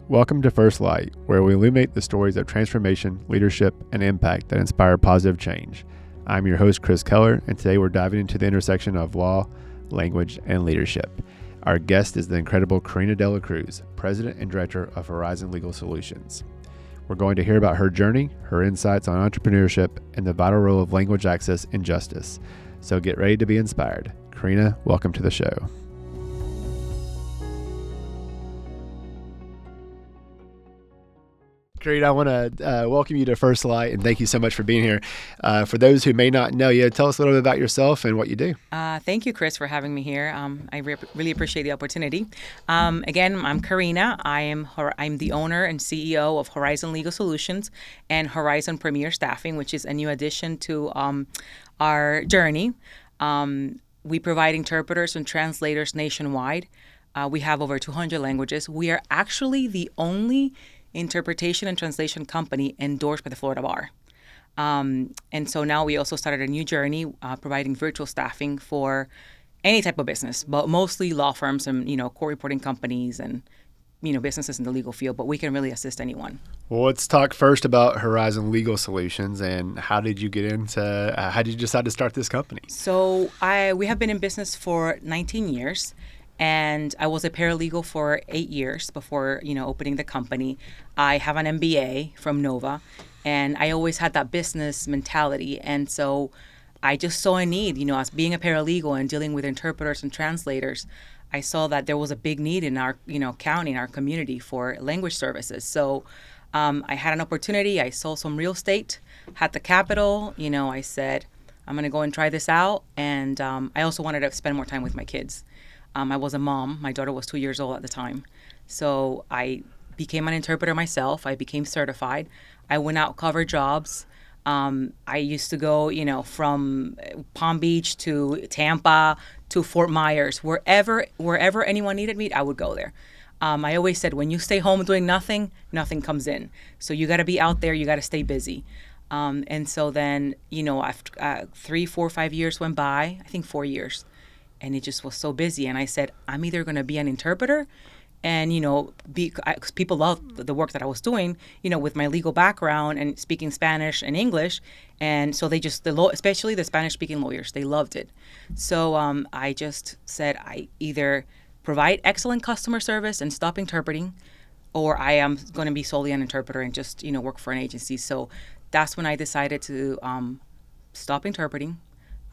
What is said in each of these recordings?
Welcome to First Light, where we illuminate the stories of transformation, leadership, and impact that inspire positive change. I'm your host, Chris Keller, and today we're diving into the intersection of law, language, and leadership. Our guest is the incredible Karina De La Cruz, President and Director of Horizon Legal Solutions. We're going to hear about her journey, her insights on entrepreneurship, and the vital role of language access in justice. So get ready to be inspired. Karina, welcome to the show. Karina, I want to welcome you to First Light, and thank you so much for being here. For those who may not know you, tell us a little bit about yourself and what you do. Thank you, Chris, for having me here. I really appreciate the opportunity. Again, I'm Karina. I'm the owner and CEO of Horizon Legal Solutions and Horizon Premier Staffing, which is a new addition to our journey. We provide interpreters and translators nationwide. We have over 200 languages. We are actually the only interpretation and translation company endorsed by the Florida Bar. And so now we also started a new journey providing virtual staffing for any type of business, but mostly law firms and, court reporting companies and, businesses in the legal field, but we can really assist anyone. Well, let's talk first about Horizon Legal Solutions and how did you decide to start this company? So we have been in business for 19 years. And I was a paralegal for 8 years before, opening the company. I have an MBA from Nova, and I always had that business mentality. And so I just saw a need, as being a paralegal and dealing with interpreters and translators, I saw that there was a big need in our, county, in our community for language services. So I had an opportunity. I sold some real estate, had the capital. I said, I'm going to go and try this out. And I also wanted to spend more time with my kids. I was a mom. My daughter was 2 years old at the time. So I became an interpreter myself. I became certified. I went out, covered jobs. I used to go, from Palm Beach to Tampa to Fort Myers. Wherever anyone needed me, I would go there. I always said, when you stay home doing nothing, nothing comes in. So you got to be out there. You got to stay busy. And so then, after 3, 4, 5 years went by, I think 4 years. And it just was so busy. And I said, I'm either going to be an interpreter and, because people loved the work that I was doing, with my legal background and speaking Spanish and English. And so they just, especially the Spanish-speaking lawyers, they loved it. So I just said, I either provide excellent customer service and stop interpreting, or I am going to be solely an interpreter and just, work for an agency. So that's when I decided to stop interpreting.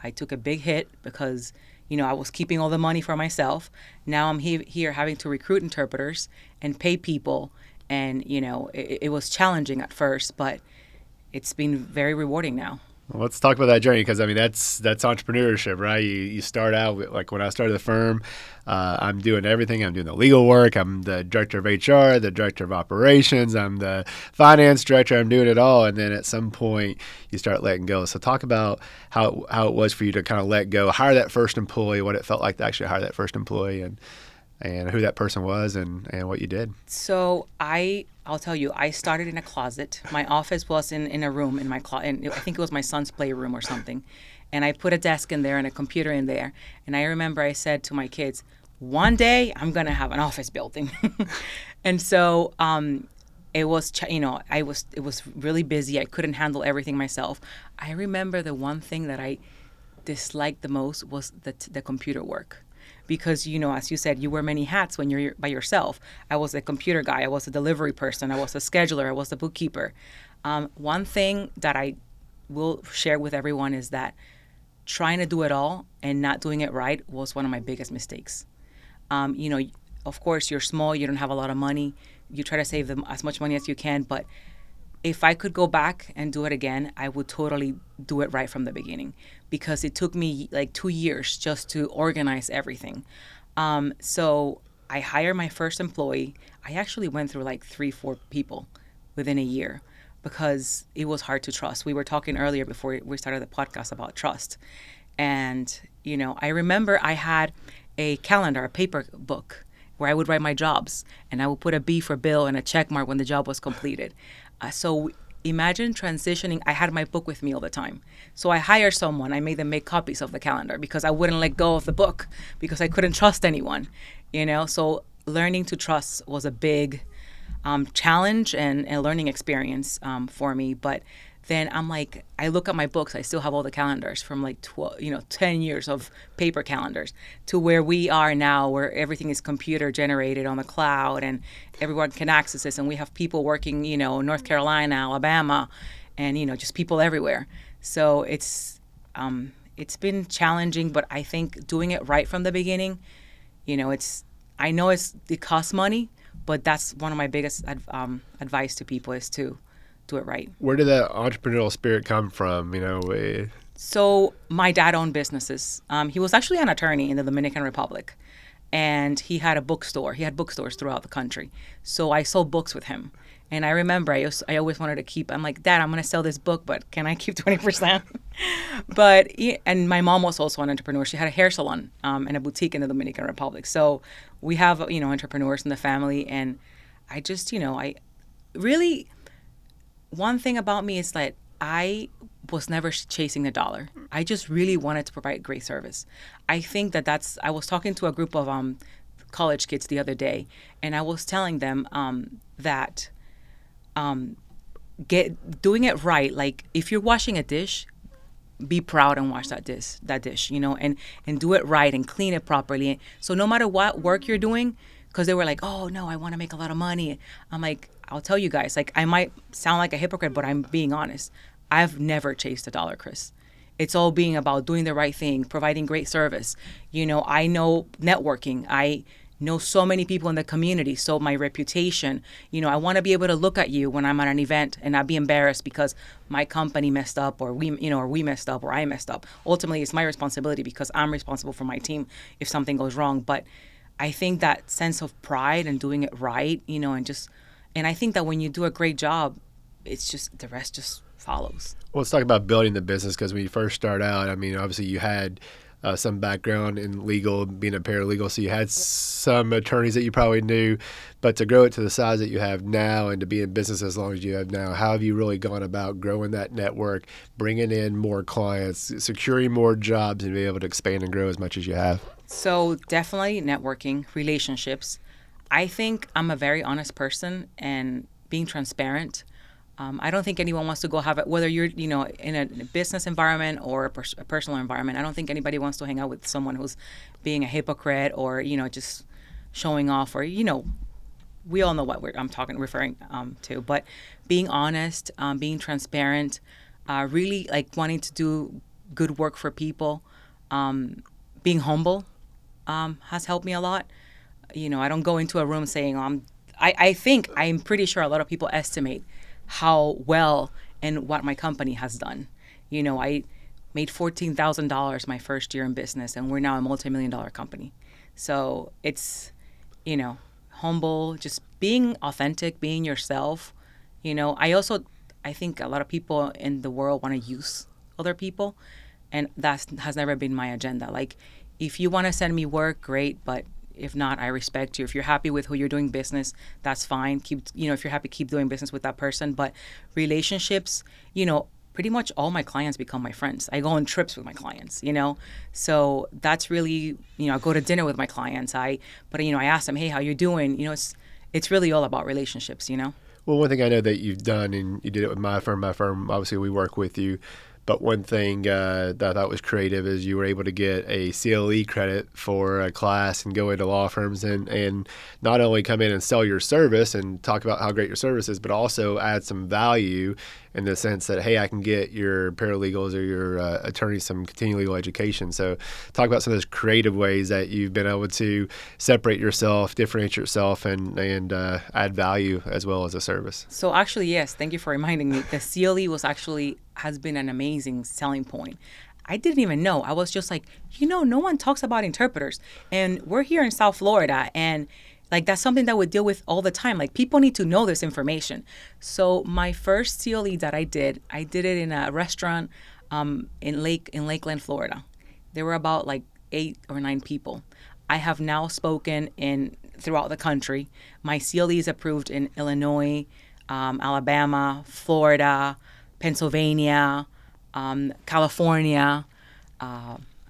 I took a big hit because I was keeping all the money for myself. Now I'm here having to recruit interpreters and pay people. And, it was challenging at first, but it's been very rewarding now. Well, let's talk about that journey because, that's entrepreneurship, right? You start out, like when I started the firm, I'm doing everything. I'm doing the legal work. I'm the director of HR, the director of operations. I'm the finance director. I'm doing it all. And then at some point, you start letting go. So talk about how it was for you to kind of let go, hire that first employee, what it felt like to actually hire that first employee, and who that person was and what you did. So I'll tell you, I started in a closet. My office was in a room in my closet. And I think it was my son's playroom or something. And I put a desk in there and a computer in there. And I remember I said to my kids, one day I'm going to have an office building. And so it was, it was really busy. I couldn't handle everything myself. I remember the one thing that I disliked the most was the computer work. Because, as you said, you wear many hats when you're by yourself. I was a computer guy. I was a delivery person. I was a scheduler. I was a bookkeeper. One thing that I will share with everyone is that trying to do it all and not doing it right was one of my biggest mistakes. Of course, you're small. You don't have a lot of money. You try to save them as much money as you can. But if I could go back and do it again, I would totally do it right from the beginning because it took me like 2 years just to organize everything. So I hired my first employee. I actually went through like 3-4 people within a year because it was hard to trust. We were talking earlier before we started the podcast about trust. And, I remember I had a calendar, a paper book where I would write my jobs and I would put a B for Bill and a check mark when the job was completed. So imagine transitioning. I had my book with me all the time. So I hired someone. I made them make copies of the calendar because I wouldn't let go of the book because I couldn't trust anyone, So learning to trust was a big challenge and a learning experience for me. But then I'm like, I look at my books. I still have all the calendars from like 10 years of paper calendars to where we are now, where everything is computer generated on the cloud and everyone can access this. And we have people working, North Carolina, Alabama, and just people everywhere. So it's been challenging, but I think doing it right from the beginning, I know it costs money, but that's one of my biggest advice to people is to do it right. Where did that entrepreneurial spirit come from? So my dad owned businesses. He was actually an attorney in the Dominican Republic, and he had a bookstore. He had bookstores throughout the country. So I sold books with him. And I remember I always wanted to keep, I'm like, Dad, I'm going to sell this book, but can I keep 20%? And my mom was also an entrepreneur. She had a hair salon and a boutique in the Dominican Republic. So we have, entrepreneurs in the family. And I just, one thing about me is that I was never chasing the dollar. I just really wanted to provide great service. I think I was talking to a group of college kids the other day, and I was telling them that doing it right, like if you're washing a dish, be proud and wash that dish, and do it right and clean it properly. So no matter what work you're doing, because they were like, oh no, I want to make a lot of money. I'm like, I'll tell you guys, like I might sound like a hypocrite, but I'm being honest. I've never chased a dollar, Chris. It's all being about doing the right thing, providing great service. I know networking. I know so many people in the community. So my reputation, I want to be able to look at you when I'm at an event and not be embarrassed because my company messed up or we messed up or I messed up. Ultimately, it's my responsibility because I'm responsible for my team if something goes wrong. But I think that sense of pride and doing it right, and I think that when you do a great job, it's just the rest just follows. Well, let's talk about building the business, because when you first start out, obviously you had some background in legal, being a paralegal, so you had some attorneys that you probably knew, but to grow it to the size that you have now and to be in business as long as you have now, how have you really gone about growing that network, bringing in more clients, securing more jobs, and be able to expand and grow as much as you have? So definitely networking, relationships. I think I'm a very honest person and being transparent. I don't think anyone wants to go have it, whether you're, in a business environment or a personal environment. I don't think anybody wants to hang out with someone who's being a hypocrite or, just showing off or, we all know what I'm referring to. But being honest, being transparent, really like wanting to do good work for people, being humble has helped me a lot. I don't go into a room saying, I'm pretty sure a lot of people estimate how well and what my company has done. I made $14,000 my first year in business, and we're now a multi-million-dollar company. So it's, humble, just being authentic, being yourself. I think a lot of people in the world want to use other people, and that has never been my agenda. Like, if you want to send me work, great, but if not, I respect you. If you're happy with who you're doing business, that's fine. If you're happy, keep doing business with that person. But relationships, pretty much all my clients become my friends. I go on trips with my clients, So that's really, I go to dinner with my clients. I ask them, hey, how you doing? It's really all about relationships, Well, one thing I know that you've done, and you did it with my firm, obviously we work with you. But one thing that I thought was creative is you were able to get a CLE credit for a class and go into law firms and not only come in and sell your service and talk about how great your service is, but also add some value in the sense that, hey, I can get your paralegals or your attorneys some continuing legal education. So talk about some of those creative ways that you've been able to separate yourself, differentiate yourself, and add value as well as a service. So actually, yes, thank you for reminding me. The CLE has been an amazing selling point. I didn't even know. I was just like, no one talks about interpreters. And we're here in South Florida, and like that's something that we deal with all the time. Like, people need to know this information. So my first CLE that I did it in a restaurant in Lakeland, Florida. There were about like 8 or 9 people. I have now spoken throughout the country. My CLE is approved in Illinois, Alabama, Florida, Pennsylvania, California,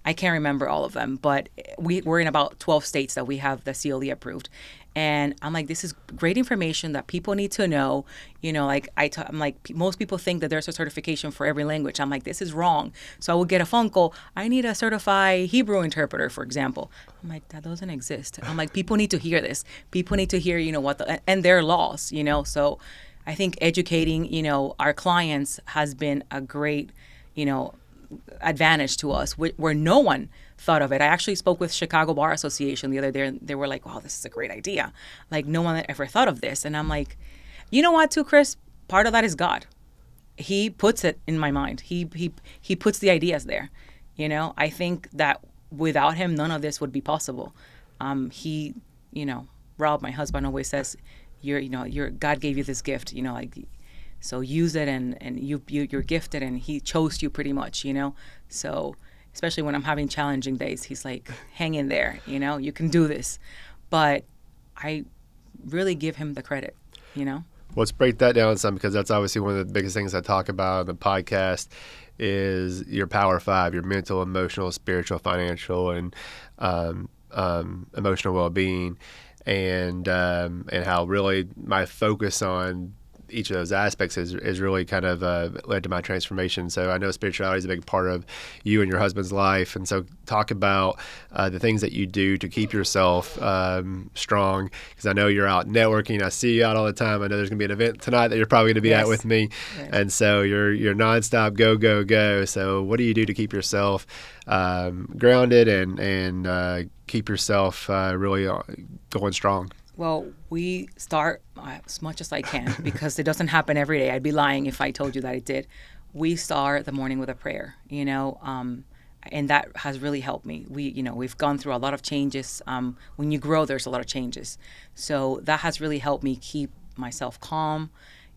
I can't remember all of them, but we're in about 12 states that we have the CLE approved. And I'm like, this is great information that people need to know. Like I'm like, most people think that there's a certification for every language. I'm like, this is wrong. So I would get a phone call. I need a certified Hebrew interpreter, for example. I'm like, that doesn't exist. I'm like, people need to hear this. People need to hear, and their laws, So I think educating, our clients has been a great, advantage to us where no one thought of it. I actually spoke with Chicago Bar Association the other day, and they were like, wow, this is a great idea. Like, no one had ever thought of this. And I'm like, you know what, too, Chris? Part of that is God. He puts it in my mind. He puts the ideas there. I think that without him, none of this would be possible. Rob, my husband, always says, God gave you this gift, so use it, and you're gifted, and he chose you pretty much, So especially when I'm having challenging days, he's like, hang in there, you can do this. But I really give him the credit, Let's break that down some, because that's obviously one of the biggest things I talk about on the podcast is your Power Five, your mental, emotional, spiritual, financial, and emotional well-being, and how really my focus on each of those aspects is really kind of led to my transformation. So I know spirituality is a big part of you and your husband's life. And so talk about the things that you do to keep yourself strong, because I know you're out networking. I see you out all the time. I know there's going to be an event tonight that you're probably going to be at with me. Yes. And so you're nonstop go, go, go. So what do you do to keep yourself grounded and keep yourself really going strong? Well, we start as much as I can, because it doesn't happen every day. I'd be lying if I told you that it did. We start the morning with a prayer, and that has really helped me. We've gone through a lot of changes. When you grow, there's a lot of changes. So that has really helped me keep myself calm.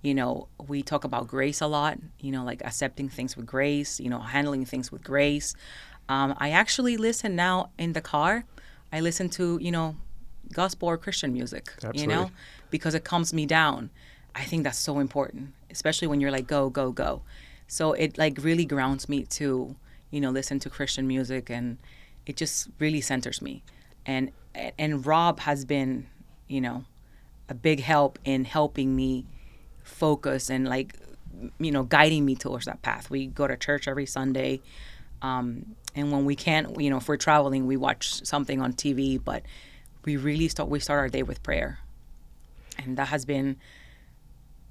We talk about grace a lot, like accepting things with grace, handling things with grace. I actually listen now in the car. I listen to, gospel or Christian music, Absolutely. Because it calms me down. I think that's so important, especially when you're like, go, go, go. So it like really grounds me to, listen to Christian music, and it just really centers me. And Rob has been, a big help in helping me focus and guiding me towards that path. We go to church every Sunday. And when we can't, if we're traveling, we watch something on TV, but we start our day with prayer. And that has been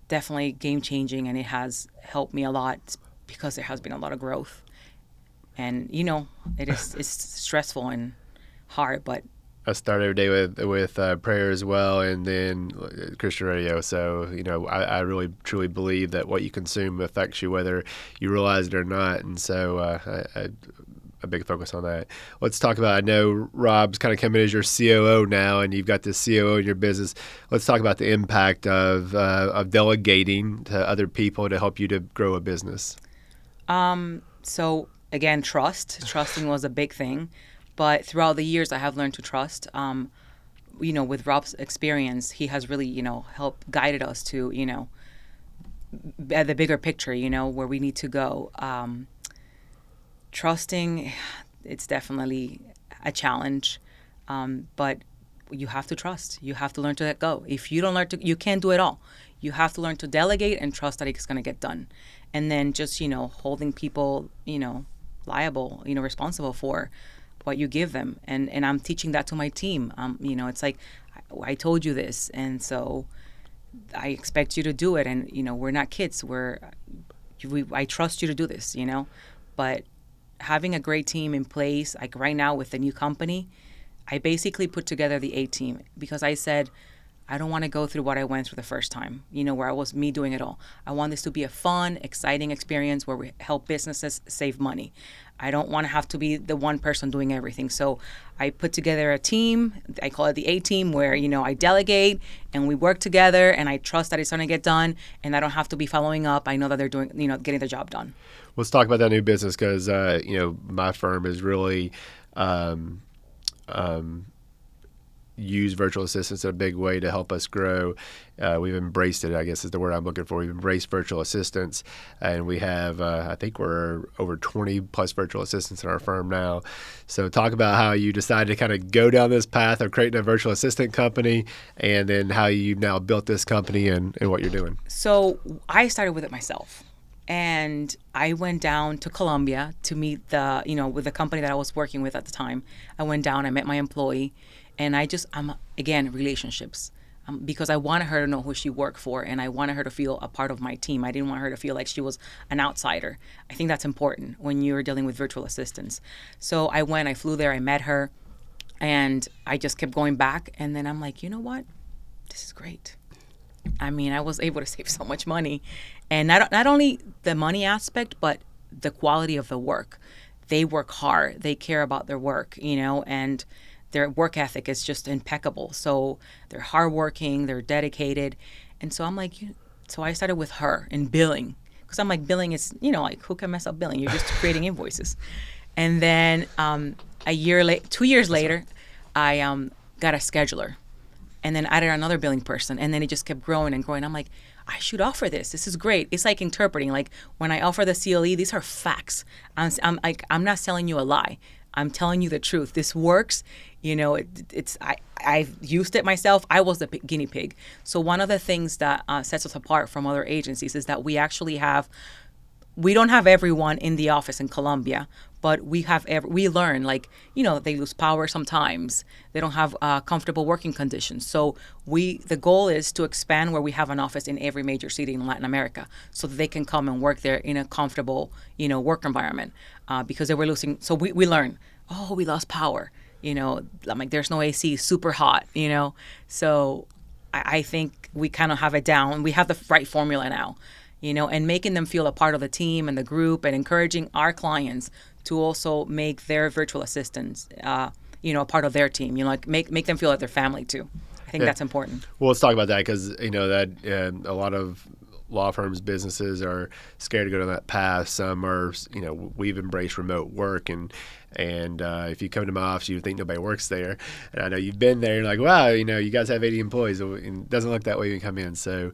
definitely game changing, and it has helped me a lot because there has been a lot of growth. And it's stressful and hard, but I start every day with prayer as well, and then Christian radio. So, I really truly believe that what you consume affects you, whether you realize it or not. And so a big focus on that. Let's talk about, I know Rob's kind of coming as your COO now, and you've got this COO in your business. Let's talk about the impact of delegating to other people to help you to grow a business. So again, trusting was a big thing, but throughout the years I have learned to trust. With Rob's experience, he has really, helped guided us to, the bigger picture, where we need to go. Trusting, it's definitely a challenge, but you have to trust. You have to learn to let go. If you don't learn to, you can't do it all. You have to learn to delegate and trust that it's going to get done. And then just, holding people, liable, responsible for what you give them. And I'm teaching that to my team. It's like, I told you this, and so I expect you to do it. And, we're not kids. I trust you to do this, but having a great team in place, like right now with the new company, I basically put together the A team, because I said, I don't want to go through what I went through the first time, where I was me doing it all. I want this to be a fun, exciting experience where we help businesses save money. I don't want to have to be the one person doing everything. So I put together a team. I call it the A team, where, I delegate and we work together, and I trust that it's going to get done, and I don't have to be following up. I know that they're doing, getting the job done. Let's talk about that new business, because, my firm is really use virtual assistants in a big way to help us grow. We've embraced it, I guess is the word I'm looking for. We've embraced virtual assistants, and we have, I think we're over 20 plus virtual assistants in our firm now. So talk about how you decided to kind of go down this path of creating a virtual assistant company, and then how you now built this company and what you're doing. So I started with it myself. And I went down to Colombia to meet with the company that I was working with at the time. I went down, I met my employee, and again, relationships. Because I wanted her to know who she worked for, and I wanted her to feel a part of my team. I didn't want her to feel like she was an outsider. I think that's important when you're dealing with virtual assistants. So I flew there, I met her, and I just kept going back. And then I'm like, you know what? This is great. I mean, I was able to save so much money. And not only the money aspect, but the quality of the work. They work hard. They care about their work, and their work ethic is just impeccable. So they're hardworking, they're dedicated. And so I'm like, so I started with her in billing. Because I'm like, billing is, like, who can mess up billing? You're just creating invoices. And then 2 years later, I got a scheduler. And then added another billing person. And then it just kept growing and growing. I'm like, I should offer this. This is great. It's like interpreting. Like when I offer the CLE, these are facts. I'm not selling you a lie. I'm telling you the truth. This works. I've used it myself. I was the guinea pig. So one of the things that sets us apart from other agencies is that we don't have everyone in the office in Colombia, but we learn, they lose power sometimes. They don't have comfortable working conditions. So the goal is to expand where we have an office in every major city in Latin America so that they can come and work there in a comfortable, work environment because they were losing. So we learn, we lost power. I'm like, there's no AC, super hot, So I think we kind of have it down. We have the right formula now. And making them feel a part of the team and the group, and encouraging our clients to also make their virtual assistants, a part of their team. Make them feel like they're family too. I think that's important. Well, let's talk about that because that a lot of law firms, businesses are scared to go down that path. Some are, we've embraced remote work, and if you come to my office, you think nobody works there. And I know you've been there. You're like, wow, you guys have 80 employees. And it doesn't look that way when you come in. So,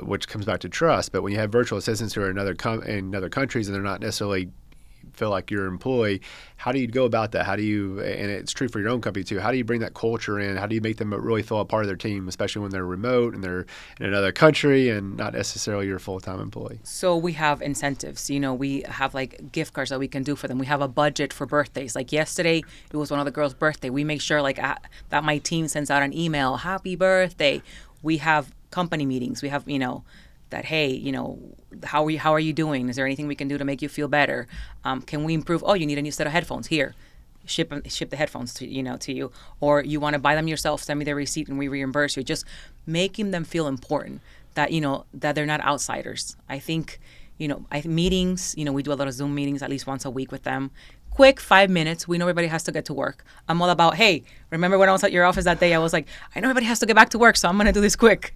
which comes back to trust. But when you have virtual assistants who are in other countries and they're not necessarily feel like your employee, how do you go about that? How do you, and it's true for your own company too, how do you bring that culture in? How do you make them really feel a part of their team, especially when they're remote and they're in another country and not necessarily your full-time employee? So we have incentives. We have like gift cards that we can do for them. We have a budget for birthdays. Like yesterday, it was one of the girls' birthday. We make sure that my team sends out an email, happy birthday. We have company meetings. We have, that, hey, how are you doing? Is there anything we can do to make you feel better? Can we improve? Oh, you need a new set of headphones. Here, ship the headphones to you. Or you want to buy them yourself, send me the receipt and we reimburse you. Just making them feel important, that, that they're not outsiders. I think, meetings, we do a lot of Zoom meetings at least once a week with them. Quick 5 minutes. We know everybody has to get to work. I'm all about, hey, remember when I was at your office that day, I was like, I know everybody has to get back to work, so I'm going to do this quick,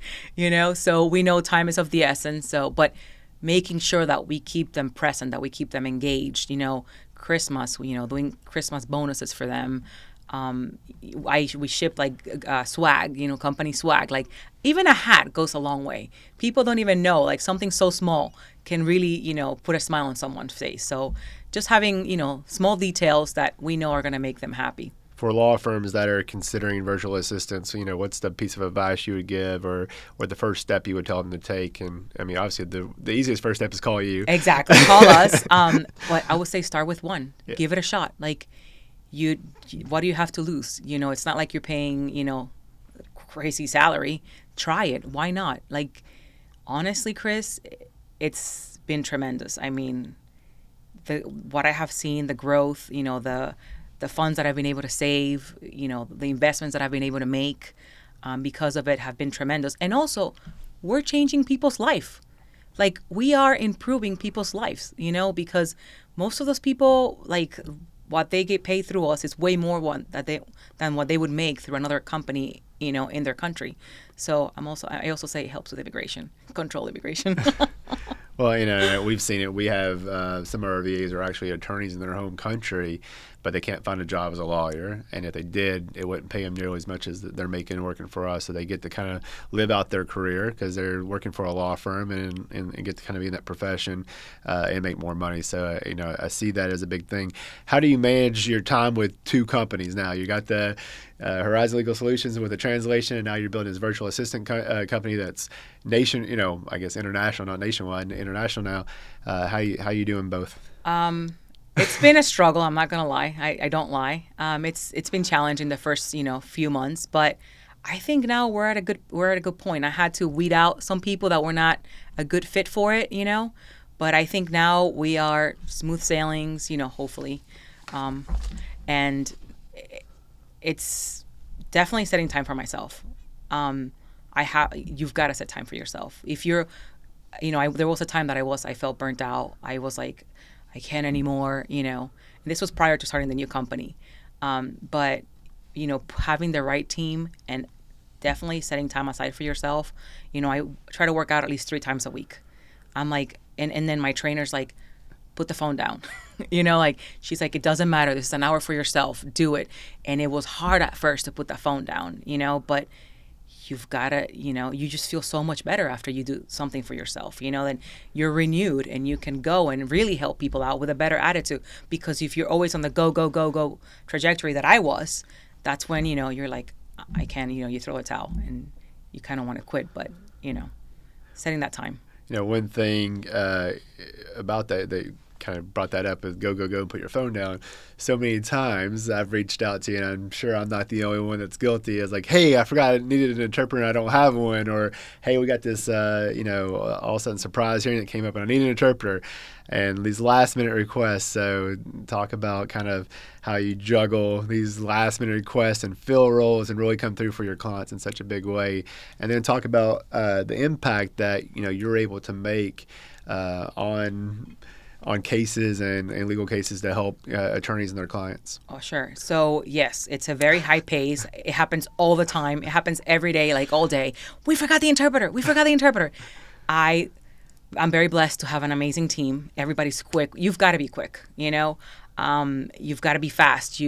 So we know time is of the essence. So, but making sure that we keep them present, that we keep them engaged, Christmas, doing Christmas bonuses for them. We ship swag, company swag. Like even a hat goes a long way. People don't even know, like something so small can really, put a smile on someone's face. So just having, small details that we know are going to make them happy. For law firms that are considering virtual assistants, what's the piece of advice you would give or the first step you would tell them to take? And I mean, obviously the easiest first step is call you. Exactly. Call us. But I would say start with one. Yeah. Give it a shot. Like what do you have to lose? It's not like you're paying, crazy salary. Try it. Why not? Like, honestly, Chris, it's been tremendous. I mean, what I have seen, the growth, the funds that I've been able to save, the investments that I've been able to make because of it have been tremendous. And also, we're changing people's life. Like, we are improving people's lives, because most of those people, like, what they get paid through us is way more than what they would make through another company, in their country. So I also say it helps with immigration, control immigration. Well, we've seen it. We have some of our VAs are actually attorneys in their home country, but they can't find a job as a lawyer. And if they did, it wouldn't pay them nearly as much as they're making working for us. So they get to kind of live out their career because they're working for a law firm and get to kind of be in that profession and make more money. So, I see that as a big thing. How do you manage your time with two companies now? You got the Horizon Legal Solutions with the translation, and now you're building this virtual assistant company that's I guess international, not nationwide, international now. How you doing both? It's been a struggle. I'm not gonna lie. I don't lie. It's been challenging the first few months, but I think now we're at a good point. I had to weed out some people that were not a good fit for it, but I think now we are smooth sailings, hopefully, and it's definitely setting time for myself. You've got to set time for yourself. If you're, there was a time that I felt burnt out. I was like, I can't anymore, And this was prior to starting the new company. But, having the right team and definitely setting time aside for yourself. I try to work out at least 3 times a week. I'm like, and then my trainer's like, put the phone down. She's like, it doesn't matter. This is an hour for yourself. Do it. And it was hard at first to put the phone down, but you've got to, you just feel so much better after you do something for yourself, then you're renewed and you can go and really help people out with a better attitude. Because if you're always on the go, go, go, go trajectory that I was, that's when, you're like, I can't, you throw a towel and you kind of want to quit, but, setting that time. One thing about that, they kind of brought that up is go, go, go and put your phone down. So many times I've reached out to you, and I'm sure I'm not the only one that's guilty. It's like, hey, I forgot I needed an interpreter and I don't have one. Or, hey, we got this, all of a sudden surprise hearing that came up and I need an interpreter. And these last minute requests. So talk about kind of how you juggle these last minute requests and fill roles and really come through for your clients in such a big way. And then talk about the impact that, you're able to make on cases and legal cases to help attorneys and their clients. Oh, sure. So, yes, it's a very high pace. It happens all the time. It happens every day, like all day. We forgot the interpreter. I'm very blessed to have an amazing team. Everybody's quick. You've got to be quick, You've got to be fast.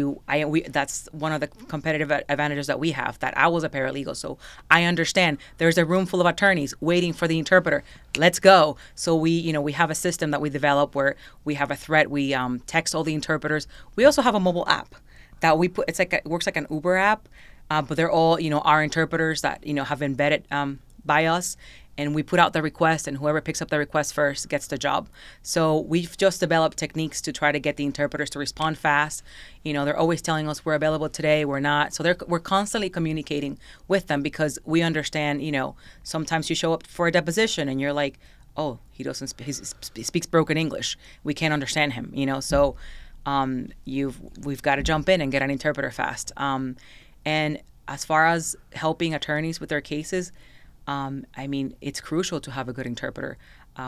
That's one of the competitive advantages that we have, that I was a paralegal. So I understand there's a room full of attorneys waiting for the interpreter. Let's go. So we have a system that we develop where we have a thread. We text all the interpreters. We also have a mobile app that we put. It works like an Uber app, but they're all, our interpreters that, have embedded by us. And we put out the request, and whoever picks up the request first gets the job. So we've just developed techniques to try to get the interpreters to respond fast. They're always telling us we're available today, we're not. So we're constantly communicating with them because we understand, sometimes you show up for a deposition and you're like, oh, he speaks broken English. We can't understand him, So we've got to jump in and get an interpreter fast. And as far as helping attorneys with their cases, it's crucial to have a good interpreter.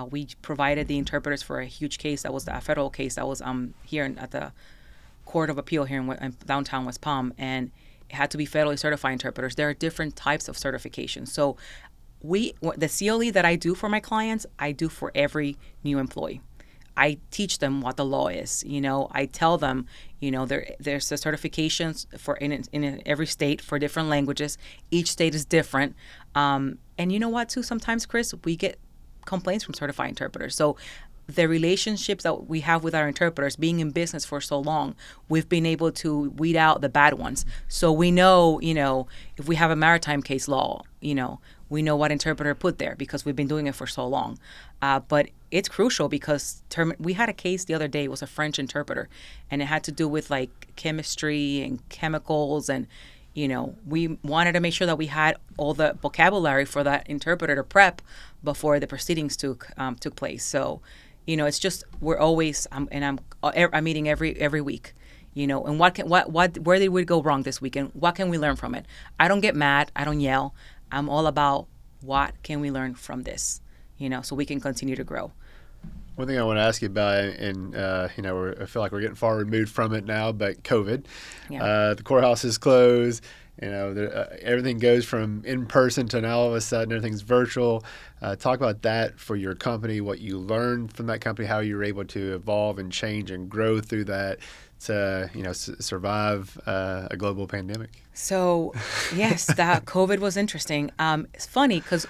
We provided the interpreters for a huge case that was a federal case that was here at the Court of Appeal here in downtown West Palm, and it had to be federally certified interpreters. There are different types of certifications. So the CLE that I do for my clients, I do for every new employee. I teach them what the law is. I tell them, there's the certifications for in every state for different languages. Each state is different. And you know what, too? Sometimes, Chris, we get complaints from certified interpreters. So the relationships that we have with our interpreters, being in business for so long, we've been able to weed out the bad ones. So we know, if we have a maritime case law, we know what interpreter put there because we've been doing it for so long. But it's crucial because we had a case the other day. It was a French interpreter, and it had to do with like chemistry and chemicals, and we wanted to make sure that we had all the vocabulary for that interpreter to prep before the proceedings took place. So, it's just we're always I'm meeting every week. And where did we go wrong this week, and what can we learn from it? I don't get mad. I don't yell. I'm all about what can we learn from this, so we can continue to grow. One thing I want to ask you about, and I feel like we're getting far removed from it now, but COVID, Yeah. The courthouse is closed. Everything goes from in person to now all of a sudden everything's virtual. Talk about that for your company, what you learned from that company, how you were able to evolve and change and grow through that to survive a global pandemic. So yes, that COVID was interesting. It's funny because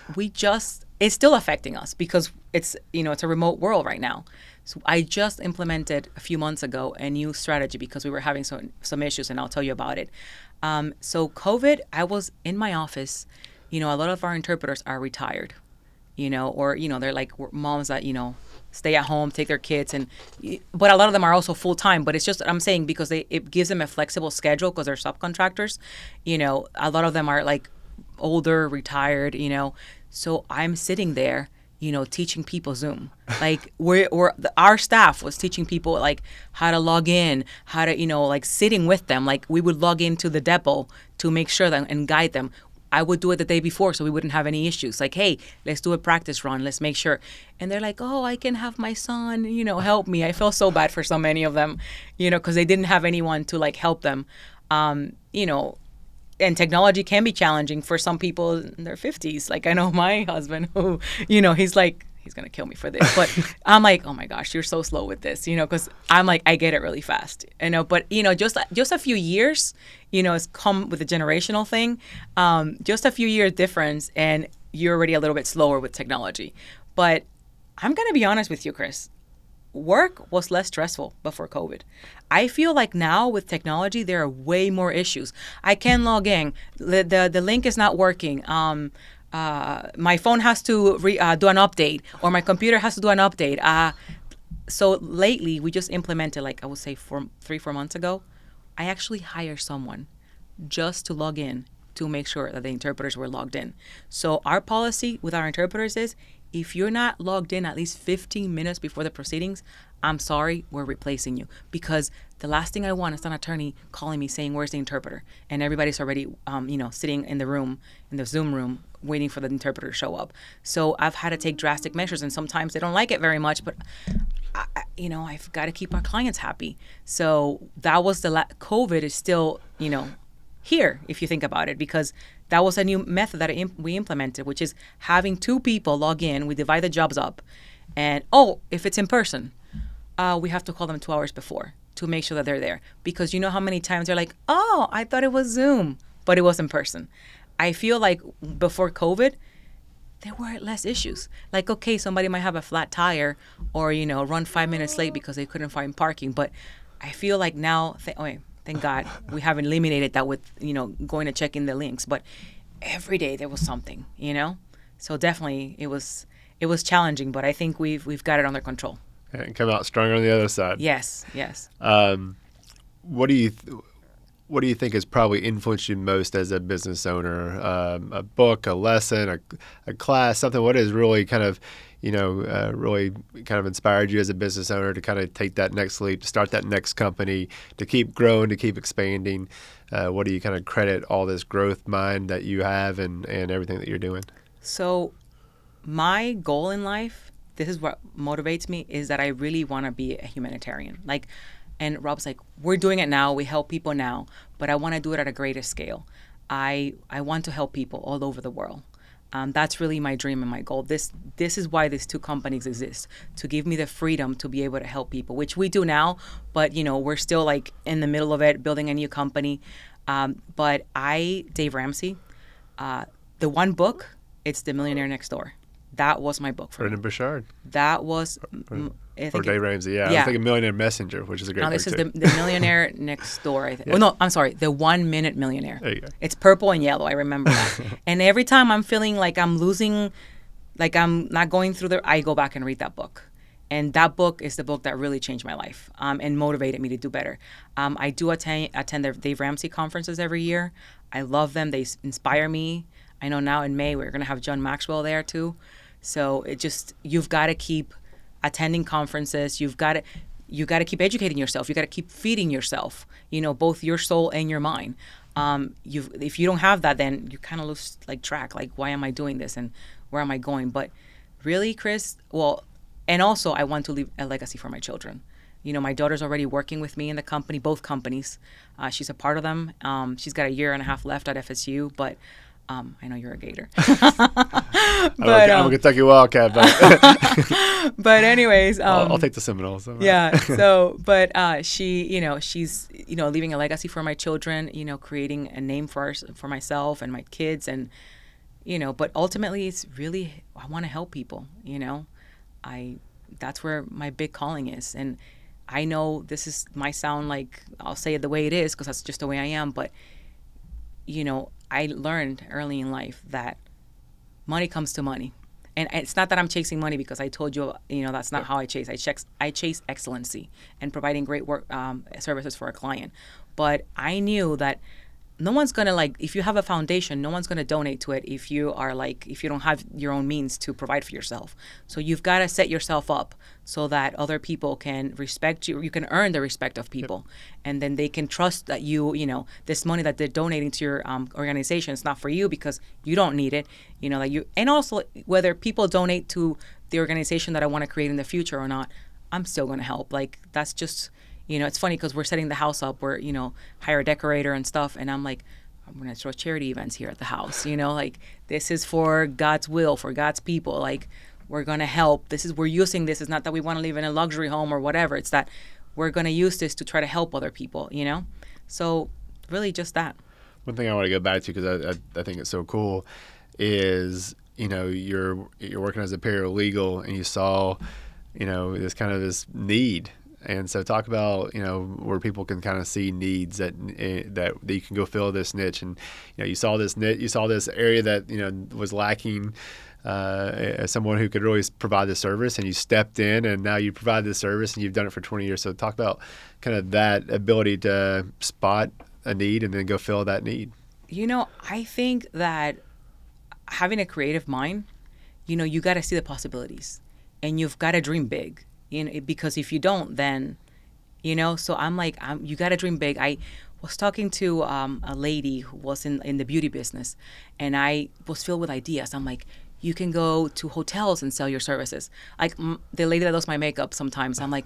it's still affecting us because it's a remote world right now. So I just implemented a few months ago a new strategy because we were having some issues, and I'll tell you about it. So COVID, I was in my office. A lot of our interpreters are retired, or they're like moms that stay at home, take their kids, but a lot of them are also full time. But it's just I'm saying because it gives them a flexible schedule because they're subcontractors. A lot of them are like older, retired. So I'm sitting there, teaching people Zoom. Like our staff was teaching people like how to log in, how to, like sitting with them. Like we would log into the depot to make sure that and guide them. I would do it the day before so we wouldn't have any issues. Like, hey, let's do a practice run. Let's make sure. And they're like, oh, I can have my son, help me. I feel so bad for so many of them, because they didn't have anyone to like help them. And technology can be challenging for some people in their 50s. Like I know my husband who, he's like, he's going to kill me for this. But I'm like, oh my gosh, you're so slow with this, because I'm like, I get it really fast, But, just a few years, it's come with a generational thing. Just a few years difference and you're already a little bit slower with technology. But I'm going to be honest with you, Chris. Work was less stressful before COVID. I feel like now with technology, there are way more issues. I can't log in. The link is not working. My phone has to do an update, or my computer has to do an update. So lately, we just implemented, like I would say 3-4 months ago, I actually hired someone just to log in to make sure that the interpreters were logged in. So our policy with our interpreters is, if you're not logged in at least 15 minutes before the proceedings, I'm sorry, we're replacing you. Because the last thing I want is an attorney calling me saying, where's the interpreter? And everybody's already, sitting in the Zoom room, waiting for the interpreter to show up. So I've had to take drastic measures, and sometimes they don't like it very much, but I've got to keep our clients happy. So that was COVID is still, here, if you think about it, because that was a new method that we implemented, which is having 2 people log in. We divide the jobs up. And, if it's in person, we have to call them 2 hours before to make sure that they're there. Because you know how many times they're like, oh, I thought it was Zoom, but it was in person. I feel like before COVID, there were less issues. Like, okay, somebody might have a flat tire or, run 5 minutes late because they couldn't find parking. But I feel like now, thank God we haven't eliminated that with, going to check in the links. But every day there was something, So definitely it was challenging, but I think we've got it under control. And come out stronger on the other side. Yes. What do you think has probably influenced you most as a business owner? A book, a lesson, a class, something? What has really kind of inspired you as a business owner to kind of take that next leap, to start that next company, to keep growing, to keep expanding? What do you kind of credit all this growth mind that you have and everything that you're doing? So my goal in life, this is what motivates me, is that I really want to be a humanitarian. And Rob's like, we're doing it now. We help people now, but I want to do it at a greater scale. I want to help people all over the world. That's really my dream and my goal. This is why these 2 companies exist, to give me the freedom to be able to help people, which we do now, but we're still like in the middle of it, building a new company. But Dave Ramsey, the one book, it's The Millionaire Next Door. That was my book for Brendan Burchard. That was... Or Dave Ramsey, yeah. I was thinking Millionaire Messenger, which is a great book. No, this too. is the Millionaire Next Door, I think. Yeah. Oh, no, I'm sorry. The 1 Minute Millionaire. There you go. It's purple and yellow. I remember that. And every time I'm feeling like I'm losing, like I'm not going through I go back and read that book. And that book is the book that really changed my life and motivated me to do better. I do attend the Dave Ramsey conferences every year. I love them. They inspire me. I know now in May we're going to have John Maxwell there too. So you've got to keep attending conferences. You got to keep educating yourself. You got to keep feeding yourself, both your soul and your mind. If you don't have that, then you kind of lose track. Like, why am I doing this and where am I going? But really, Chris, and also I want to leave a legacy for my children. My daughter's already working with me in the company, both companies. She's a part of them. She's got a year and a half left at FSU, but I know you're a Gator. But, I'm a Kentucky Wildcat, but but anyways, I'll take the Seminoles. So. Yeah. So, but she's leaving a legacy for my children. Creating a name for myself and my kids, and But ultimately, it's really I want to help people. That's where my big calling is, and I know this might sound like I'll say it the way it is because that's just the way I am, but I learned early in life that money comes to money. And it's not that I'm chasing money because I told you, that's not how I chase. I chase excellency and providing great work services for a client. But I knew that no one's going to if you have a foundation, no one's going to donate to it if you don't have your own means to provide for yourself. So you've got to set yourself up so that other people can respect you. You can earn the respect of people. Yep. And then they can trust that this money that they're donating to your organization is not for you because you don't need it. And also whether people donate to the organization that I want to create in the future or not, I'm still going to help. That's just... it's funny because we're setting the house up. We're, hire a decorator and stuff. And I'm like, I'm going to throw charity events here at the house. This is for God's will, for God's people. We're going to help. We're using this. It's not that we want to live in a luxury home or whatever. It's that we're going to use this to try to help other people, So really just that. One thing I want to go back to, because I think it's so cool, is, you're working as a paralegal and you saw, this need. And so talk about, where people can kind of see needs that you can go fill this niche. And, you saw this niche, you saw this area that, was lacking someone who could really provide the service, and you stepped in and now you provide the service and you've done it for 20 years. So talk about kind of that ability to spot a need and then go fill that need. I think that having a creative mind, you got to see the possibilities and you've got to dream big. Because if you don't, then, so I'm like, you got to dream big. I was talking to a lady who was in the beauty business, and I was filled with ideas. I'm like, you can go to hotels and sell your services. Like the lady that does my makeup sometimes, I'm like,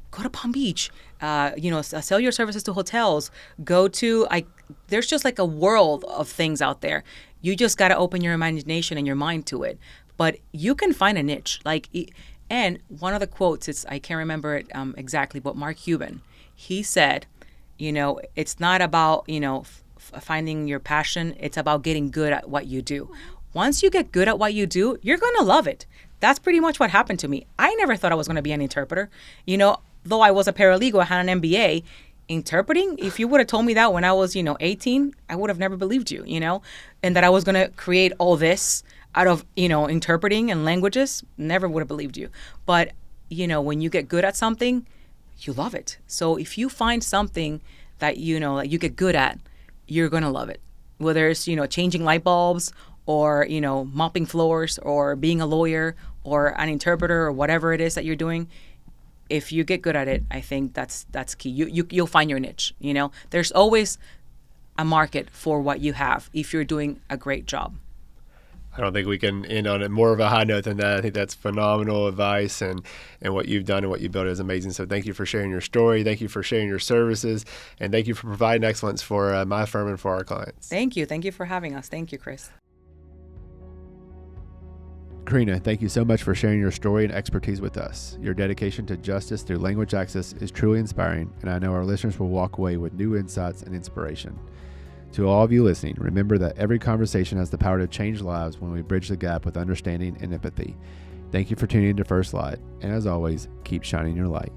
go to Palm Beach, sell your services to hotels. There's just a world of things out there. You just got to open your imagination and your mind to it. But you can find a niche. And one of the quotes, I can't remember it exactly, but Mark Cuban, he said, it's not about, finding your passion. It's about getting good at what you do. Once you get good at what you do, you're going to love it. That's pretty much what happened to me. I never thought I was going to be an interpreter. Though I was a paralegal, I had an MBA. Interpreting, if you would have told me that when I was, 18, I would have never believed you, and that I was going to create all this out of, interpreting and languages, never would have believed you. But, when you get good at something, you love it. So if you find something that, that you get good at, you're going to love it. Whether it's, changing light bulbs or, mopping floors or being a lawyer or an interpreter or whatever it is that you're doing. If you get good at it, I think that's key. You'll find your niche. There's always a market for what you have if you're doing a great job. I don't think we can end on more of a high note than that. I think that's phenomenal advice, and what you've done and what you built is amazing. So thank you for sharing your story. Thank you for sharing your services, and thank you for providing excellence for my firm and for our clients. Thank you. Thank you for having us. Thank you, Chris. Karina, thank you so much for sharing your story and expertise with us. Your dedication to justice through language access is truly inspiring, and I know our listeners will walk away with new insights and inspiration. To all of you listening, remember that every conversation has the power to change lives when we bridge the gap with understanding and empathy. Thank you for tuning into First Light, and as always, keep shining your light.